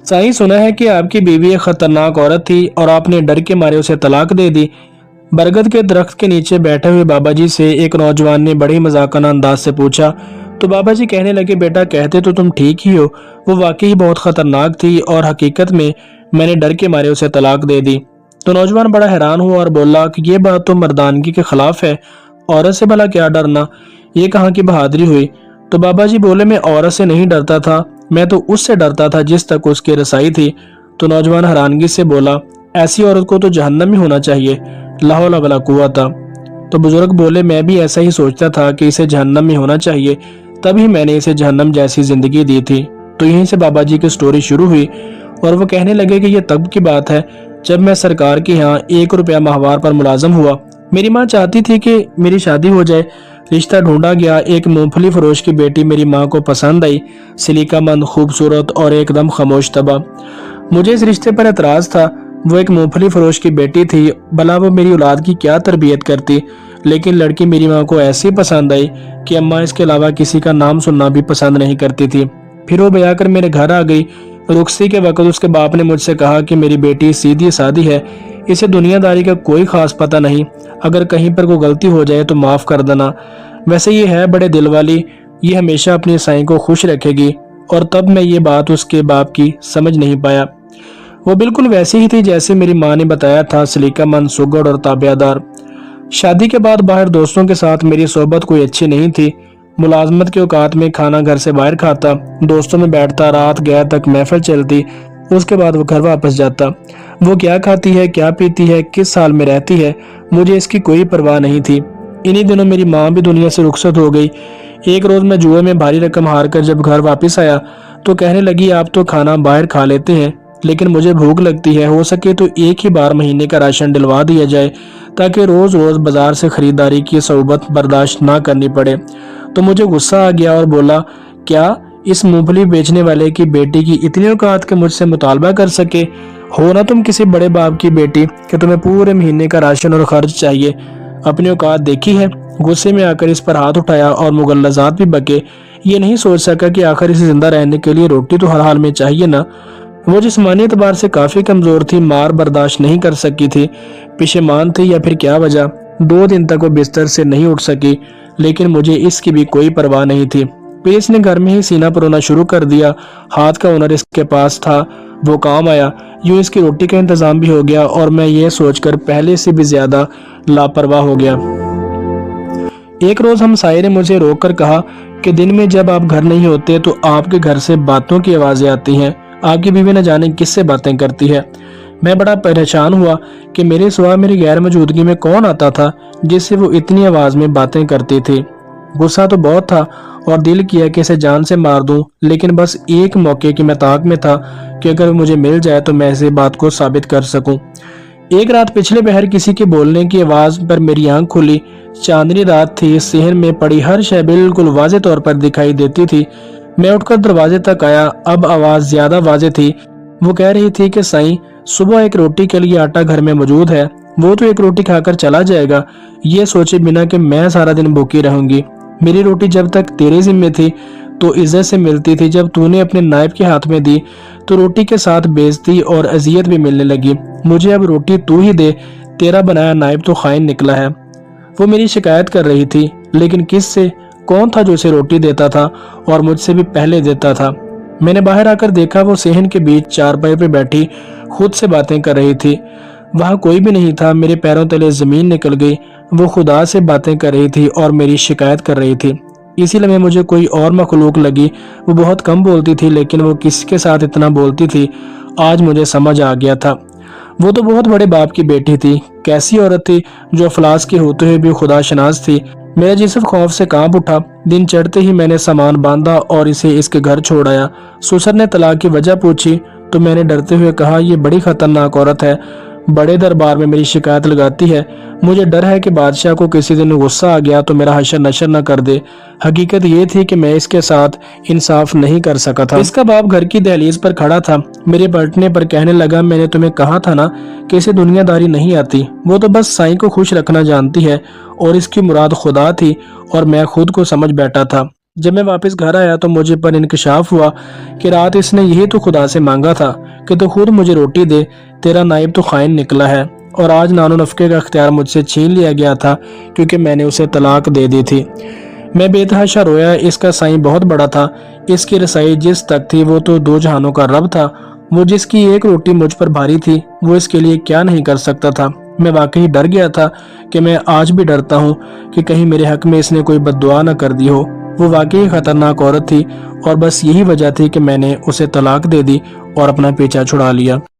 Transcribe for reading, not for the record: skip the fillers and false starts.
साईं, सुना है कि आपकी बीवी एक खतरनाक औरत थी और आपने डर के मारे उसे तलाक दे दी। बरगद के दरख्त के नीचे बैठे हुए बाबा जी से एक नौजवान ने बड़े मजाकाना अंदाज से पूछा। तो बाबा जी कहने लगे, बेटा कहते तो तुम ठीक ही हो, वो वाकई बहुत खतरनाक थी और हकीकत में मैंने डर के मारे उसे तलाक दे दी। तो नौजवान बड़ा हैरान हुआ और बोला कि ये बात तो मर्दानगी के खिलाफ है, औरत से भला क्या डरना, ये कहाँ की बहादुरी हुई। तो बाबा जी बोले, मैं औरत से नहीं डरता था, मैं तो उससे डरता था जिस तक उसकी रसाई थी। तो नौजवान हैरानगी से बोला, ऐसी औरत को तो जहन्नम ही होना चाहिए, ला हौला वला कुव्वता। तो बुजुर्ग बोले, मैं भी ऐसा ही सोचता था कि इसे जहन्नम में होना चाहिए, तभी मैंने इसे जहन्नम जैसी जिंदगी दी थी। तो यहीं से बाबा जी की स्टोरी शुरू हुई और वो कहने लगे कि ये तब की बात है जब मैं सरकार के यहाँ 1 रुपया माहवार पर मुलाजम हुआ। मेरी माँ चाहती थी कि मेरी शादी हो जाए। रिश्ता ढूंढा गया। एक मूंगफली फरोश की बेटी मेरी माँ को पसंद आई, सलीकामंद, खूबसूरत और एकदम खामोश तबा। मुझे इस रिश्ते पर एतराज था। वो एक मूंगफली फरोश की बेटी थी, भला वो मेरी औलाद की क्या तरबियत करती। लेकिन लड़की मेरी माँ को ऐसी पसंद आई कि अम्मा इसके अलावा किसी का नाम सुनना भी पसंद नहीं करती थी। फिर वो ब्याह कर मेरे घर आ गई। रुखसी के वक्त उसके बाप ने मुझसे कहा कि मेरी बेटी सीधी सादी है, इसे दुनियादारी का कोई खास पता नहीं, अगर कहीं पर कोई गलती हो जाए तो माफ कर देना। वैसे ये है बड़े दिल वाली, ये हमेशा अपनी साईं को खुश रखेगी। और तब मैं ये बात उसके बाप की समझ नहीं पाया। वो बिल्कुल वैसी ही थी जैसे मेरी माँ ने बताया था, सलीकामंद, सुगड़ और ताबियादार। शादी के बाद बाहर दोस्तों के साथ मेरी सोहबत कोई अच्छी नहीं थी। मुलाजमत के औकात में खाना घर से बाहर खाता, दोस्तों में बैठता, रात गया तक महफिल चलती, उसके बाद वो घर वापस जाता। वो क्या खाती है, क्या पीती है, किस साल में रहती है, मुझे इसकी कोई परवाह नहीं थी। इन्हीं दिनों मेरी माँ भी दुनिया से रुखसत हो गई। एक रोज मैं जुए में भारी रकम हार कर जब घर वापस आया तो कहने लगी, आप तो खाना बाहर खा लेते हैं, लेकिन मुझे भूख लगती है, हो सके तो एक ही बार महीने का राशन दिलवा दिया जाए ताकि रोज रोज बाजार से खरीदारी की सोबत बर्दाश्त ना करनी पड़े। तो मुझे गुस्सा आ गया और बोला, क्या इस मूंगफली बेचने वाले की बेटी की इतनी औकात के मुझसे मुतालबा कर सके? हो ना तुम किसी बड़े बाप की बेटी कि तुम्हें पूरे महीने का राशन और खर्च चाहिए? अपनी औकात देखी है? गुस्से में आकर इस पर हाथ उठाया और मुगल्लजात भी बके। ये नहीं सोच सका कि आखिर इसे जिंदा रहने के लिए रोटी तो हर हाल में चाहिए ना। वो जिस्मानी एतबार से काफी कमजोर थी, मार बर्दाश्त नहीं कर सकी थी, पेशेमान थी या फिर क्या वजह। 2 दिन तक वो बिस्तर से नहीं उठ सकी, लेकिन मुझे इसकी भी कोई परवाह नहीं थी। फिर इसने घर में ही सीना परोना शुरू कर दिया। हाथ का हुनर इसके पास था, वो काम आया। यूं इसकी रोटी का इंतजाम भी हो गया और मैं ये सोचकर पहले से भी ज्यादा लापरवाह हो गया। एक रोज हम साये ने मुझे रोक कर कहा कि दिन में जब आप घर नहीं होते तो आपके घर से बातों की आवाजें आती हैं, आपकी बीवी न जाने किससे बातें करती है। मैं बड़ा परेशान हुआ कि मेरे सिवा मेरी गैर मौजूदगी में कौन आता था जिससे वो इतनी आवाज में बातें करती थी। गुस्सा तो बहुत था और दिल किया कि इसे जान से मार दूं, लेकिन बस एक मौके की मैं ताक में था कि अगर मुझे मिल जाए तो मैं इस बात को साबित कर सकूं। एक रात पिछले पहर किसी के बोलने की आवाज पर मेरी आंख खुली। चांदनी रात थी, सेहन में पड़ी हर शय बिल्कुल वाजे तौर पर दिखाई देती थी। मैं उठकर दरवाजे तक आया। अब आवाज ज्यादा वाजे थी। वो कह रही थी कि साईं, सुबह एक रोटी के लिए आटा घर में मौजूद है, वो तो एक रोटी खाकर चला जाएगा, ये सोचे बिना कि मैं सारा दिन भूखी रहूंगी। मेरी रोटी जब तक तेरे जिम्मे थी तो इज्जत से मिलती थी, जब तूने अपने नायब के हाथ में दी तो रोटी के साथ बेइज्जती और अजियत भी मिलने लगी। मुझे अब रोटी तू ही दे, तेरा बनाया नायब तो खाइन निकला है। वो मेरी शिकायत कर रही थी, लेकिन किससे? कौन था जो उसे रोटी देता था और मुझसे भी पहले देता था? मैंने बाहर आकर देखा, वो सेहन के बीच चारपाई पे बैठी खुद से बातें कर रही थी। वहां कोई भी नहीं था। मेरे पैरों तले जमीन निकल गई। वो खुदा से बातें कर रही थी और मेरी शिकायत कर रही थी। इसी लम्हे मुझे कोई और मखलूक लगी। वो बहुत कम बोलती थी, लेकिन वो किसके साथ इतना बोलती थी आज मुझे समझ आ गया था। वो तो बहुत बड़े बाप की बेटी थी। कैसी औरत थी जो अफलास के होते हुए भी खुदा शनास थी। मेरा जिस्म खौफ से कांप उठा। दिन चढ़ते ही मैंने सामान बांधा और इसे इसके घर छोड़ आया। ससुर ने तलाक की वजह पूछी तो मैंने डरते हुए कहा, ये बड़ी खतरनाक औरत है, बड़े दरबार में मेरी शिकायत लगाती है। मुझे डर है कि बादशाह को किसी दिन गुस्सा आ गया तो मेरा हशर नशर न कर दे। हकीकत ये थी कि मैं इसके साथ इंसाफ नहीं कर सका था। इसका बाप घर की दहलीज पर खड़ा था। मेरे पलटने पर कहने लगा, मैंने तुम्हें कहा था ना कि इसे दुनियादारी नहीं आती, वो तो बस साईं को खुश रखना जानती है और इसकी मुराद खुदा थी और मैं खुद को समझ बैठा था। जब मैं वापस घर आया तो मुझे पर इंकशाफ हुआ कि रात इसने यही तो खुदा से मांगा था कि तू खुद मुझे रोटी दे, तेरा नाइब तो खाइन निकला है। और आज नानो नफके का इख्तियार मुझसे छीन लिया गया था क्योंकि मैंने उसे तलाक दे दी थी। मैं बेतहाशा रोया। इसका साईं बहुत बड़ा था, इसकी रसाई जिस तक थी वो तो दो जहानों का रब था। वो जिसकी एक रोटी मुझ पर भारी थी वो इसके लिए क्या नहीं कर सकता था। मैं वाकई डर गया था कि मैं आज भी डरता हूँ कि कहीं मेरे हक में इसने कोई बद्दुआ न कर दी हो। वो वाकई खतरनाक औरत थी और बस यही वजह थी कि मैंने उसे तलाक दे दी और अपना पीछा छुड़ा लिया।